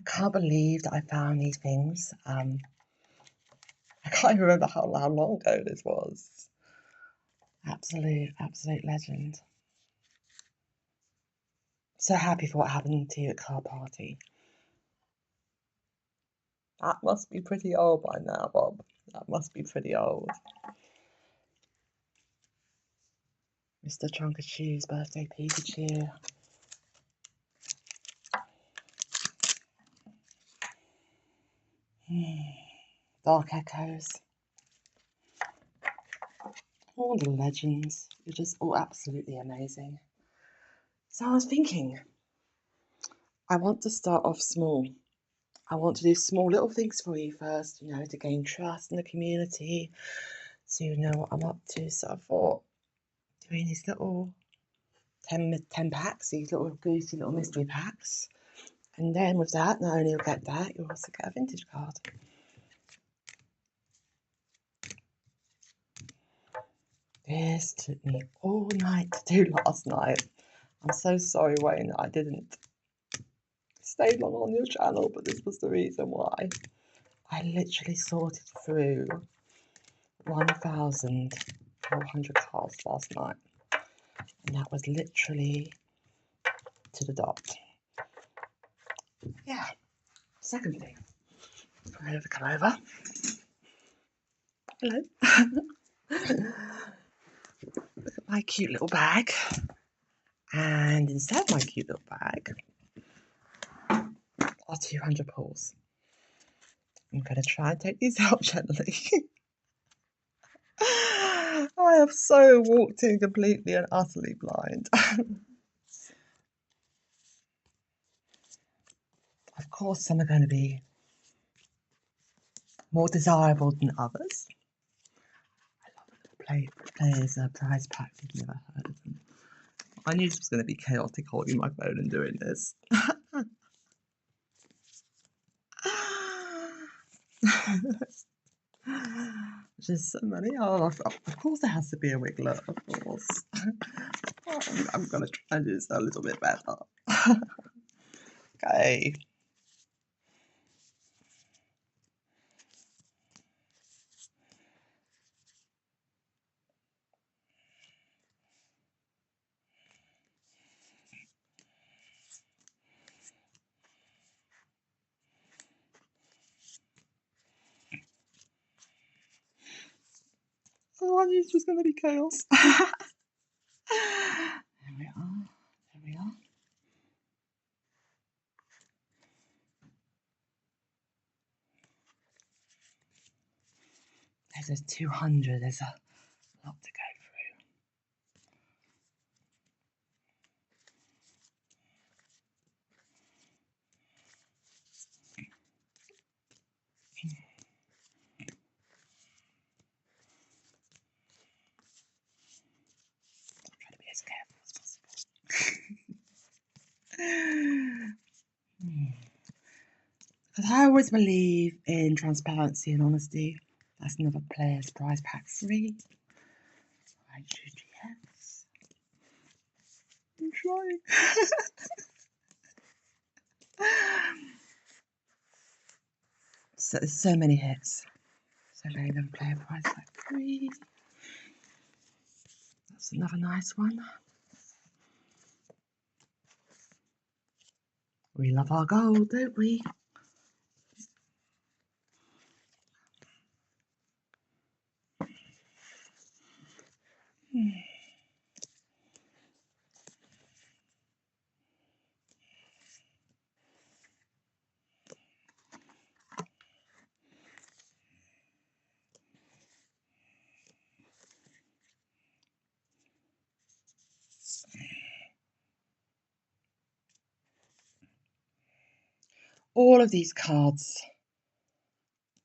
can't believe that I found these things. I can't even remember how long ago this was. Absolute legend. So happy for what happened to you at car party. That must be pretty old by now, Bob. That must be pretty old. Mr. Chunkachu's birthday Pikachu. Dark Echoes. All the legends. You're just all absolutely amazing. So I was thinking, I want to start off small. I want to do small little things for you first, you know, to gain trust in the community, so you know what I'm up to. So I thought doing these little 10 packs, these little Goosey little mystery packs. And then with that, not only you'll get that, you'll also get a vintage card. This took me all night to do last night. I'm so sorry, Wayne, that I didn't stay long on your channel, but this was the reason why. I literally sorted through 1,400 cards last night. And that was literally to the dot. Yeah. Second thing. Come over. Hello. Look at my cute little bag. And inside my cute little bag are 200 pulls. I'm going to try and take these out gently. I have so walked in completely and utterly blind. Of course, some are going to be more desirable than others. I love the players' prize packs. I've never heard of them. I knew this was going to be chaotic holding my phone and doing this. Just so many. Oh, of course there has to be a wiggler, of course. I'm going to try and do this a little bit better. Okay. Oh, I knew this was going to be chaos. There we are. There we are. There's 200. There's a lot to go through. Try to be as careful as possible. Because I always believe in transparency and honesty. That's another player's prize pack 3. Right, yes. I'm trying. So many hits. So many of them player prize pack 3. That's another nice one. We love our gold, don't we? All of these cards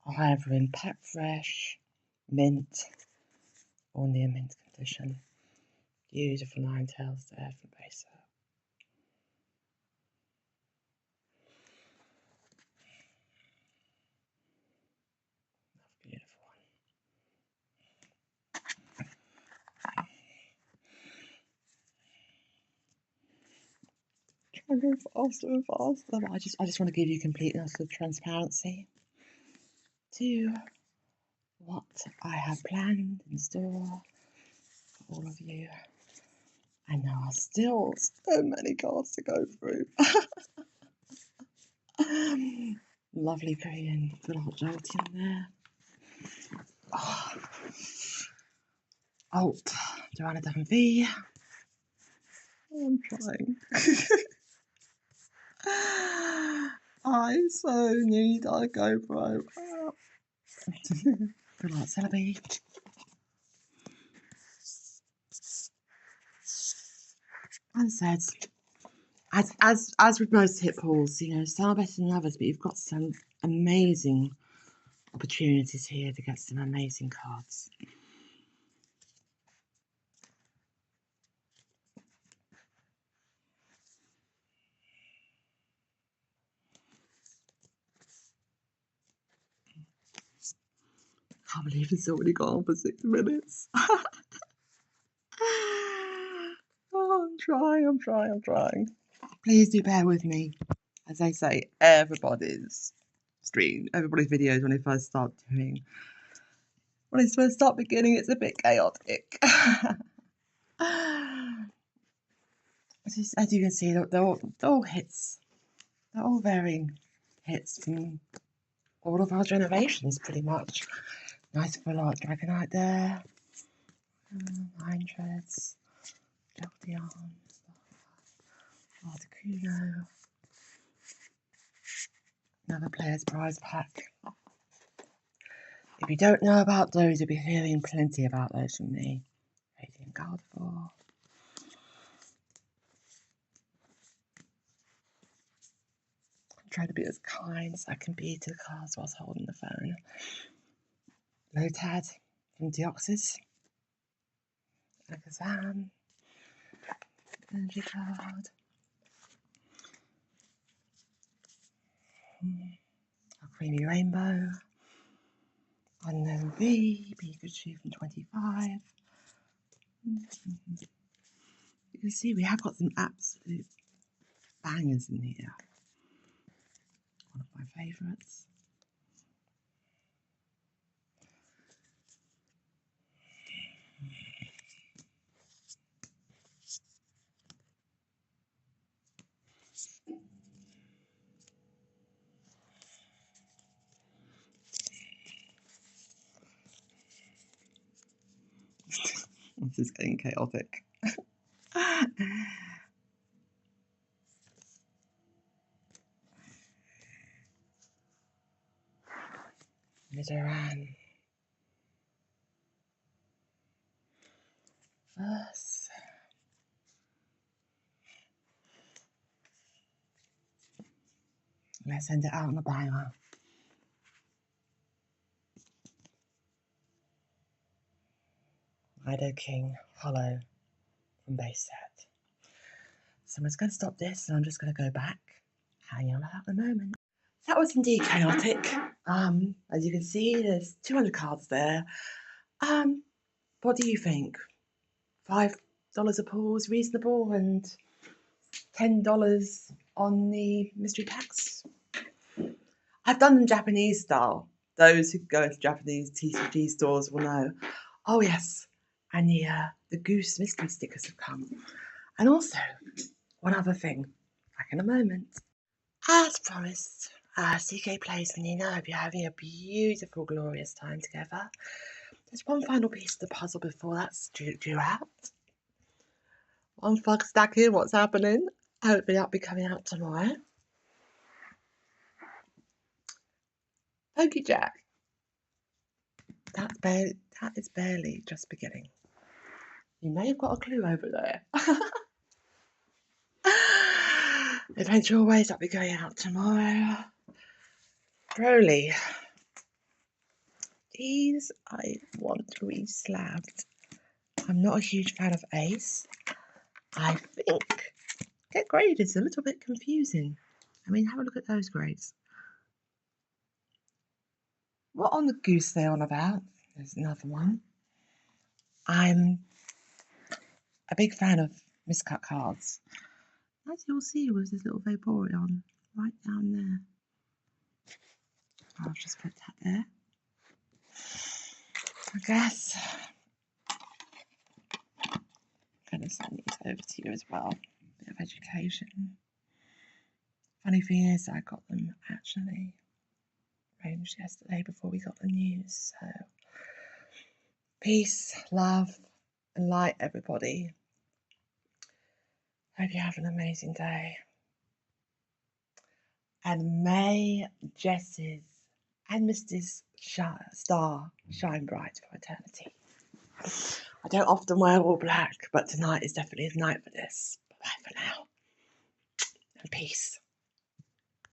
are either in pack fresh, mint, or near mint condition. Beautiful Ninetales there from base up. Beautiful one. I'm going faster and faster. But I just want to give you complete and utter transparency to what I have planned in store for all of you. And there are still so many cards to go through. Lovely Korean good old Jolteon there. Oh. Alt, Joanna Devon V. I'm trying. I so need a GoPro. Good luck, Celebi. As I said, as with most hit pulls, you know, some are better than others, but you've got some amazing opportunities here to get some amazing cards. Can't believe it's already gone for 6 minutes. Oh, I'm trying. Please do bear with me. As I say, everybody's videos when they first start beginning, it's a bit chaotic. As you can see, they're all hits. They're all varying hits from all of our generations, pretty much. Nice full art Dragonite there. Nine Treads, Jolteon, Articuno. Another Player's Prize pack. If you don't know about those, you'll be hearing plenty about those from me. Radiant Gardevoir. I'm trying to be as kind as I can be to the cards whilst holding the phone. Lotad from Deoxys. Alakazam. Energy card. A Creamy Rainbow. Unknown V. Pikachu from 25. You can see we have got some absolute bangers in here. One of my favourites. This is getting chaotic. Nidoran. First. Let's send it out on the banger. King Hollow from base set. So I'm just going to stop this and I'm just going to go back. Hang on at the moment. That was indeed chaotic. As you can see, there's 200 cards there. What do you think? $5 a pull is reasonable, and $10 on the mystery packs. I've done them Japanese style. Those who go into Japanese TCG stores will know. Oh yes, and the Goose mystery stickers have come. And also, one other thing, back in a moment. As promised, CK Plays and Nina, I hope you're having a beautiful, glorious time together. There's one final piece of the puzzle before that's due out. One flag stack here, what's happening? Hopefully that'll be coming out tomorrow. Pokey Jack. That is barely just beginning. You may have got a clue over there. Adventure Always, that'll be going out tomorrow. Broly. These I want re-slabbed. I'm not a huge fan of Ace. I think Get Grade is a little bit confusing. I mean, have a look at those grades. What on the goose they on about? There's another one. I'm a big fan of miscut cards. as you'll see with this little Vaporeon right down there. I'll just put that there. I guess I'm going to send these over to you as well. A bit of education. Funny thing is, I got them actually arranged yesterday before we got the news. So, peace, love, and light, everybody. Hope you have an amazing day. And may Jess's and Misty's star shine bright for eternity. I don't often wear all black, but tonight is definitely the night for this. Bye for now. And peace.